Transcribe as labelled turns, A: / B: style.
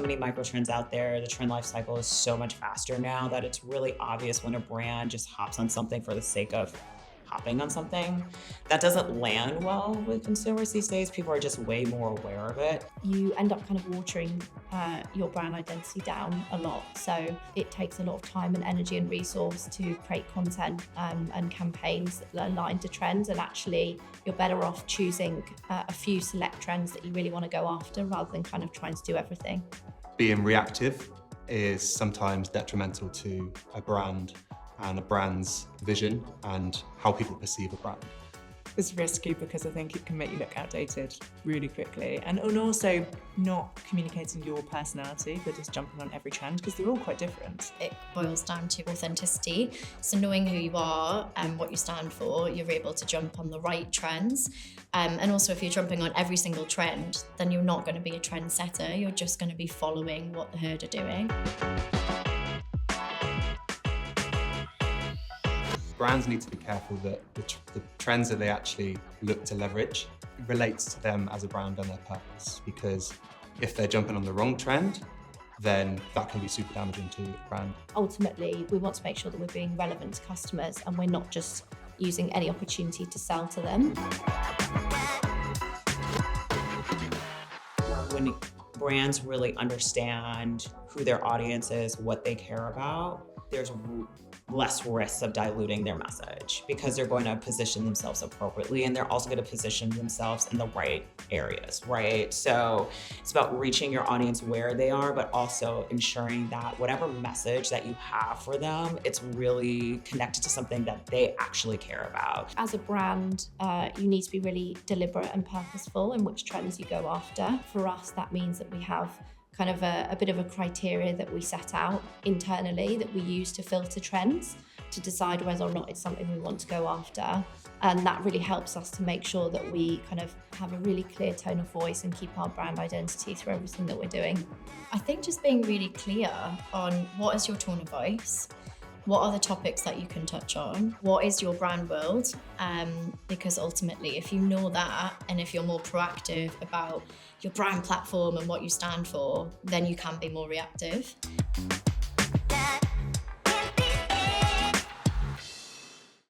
A: many micro trends out there. The trend life cycle is so much faster now that it's really obvious when a brand just hops on something for the sake of hopping on something. That doesn't land well with consumers these days. People are just way more aware of it.
B: You end up kind of watering your brand identity down a lot. So it takes a lot of time and energy and resource to create content and campaigns that align to trends. And actually, you're better off choosing a few select trends that you really want to go after rather than kind of trying to do everything.
C: Being reactive is sometimes detrimental to a brand and a brand's vision and how people perceive a brand.
D: It's risky because I think it can make you look outdated really quickly, and also not communicating your personality, but just jumping on every trend because they're all quite different.
E: It boils down to authenticity. So knowing who you are and what you stand for, you're able to jump on the right trends. And also if you're jumping on every single trend, then you're not going to be a trendsetter. You're just going to be following what the herd are doing.
C: Brands need to be careful that the trends that they actually look to leverage relates to them as a brand and their purpose, because if they're jumping on the wrong trend, then that can be super damaging to the brand.
B: Ultimately, we want to make sure that we're being relevant to customers and we're not just using any opportunity to sell to them.
A: When brands really understand who their audience is, what they care about, there's less risk of diluting their message because they're going to position themselves appropriately, and they're also going to position themselves in the right areas, right? So it's about reaching your audience where they are, but also ensuring that whatever message that you have for them, it's really connected to something that they actually care about.
B: As a brand, you need to be really deliberate and purposeful in which trends you go after. For us, that means that we have kind of a bit of a criteria that we set out internally that we use to filter trends to decide whether or not it's something we want to go after. And that really helps us to make sure that we kind of have a really clear tone of voice and keep our brand identity through everything that we're doing.
E: I think just being really clear on what is your tone of voice, what are the topics that you can touch on, what is your brand world, because ultimately if you know that and if you're more proactive about your brand platform and what you stand for, then you can be more reactive.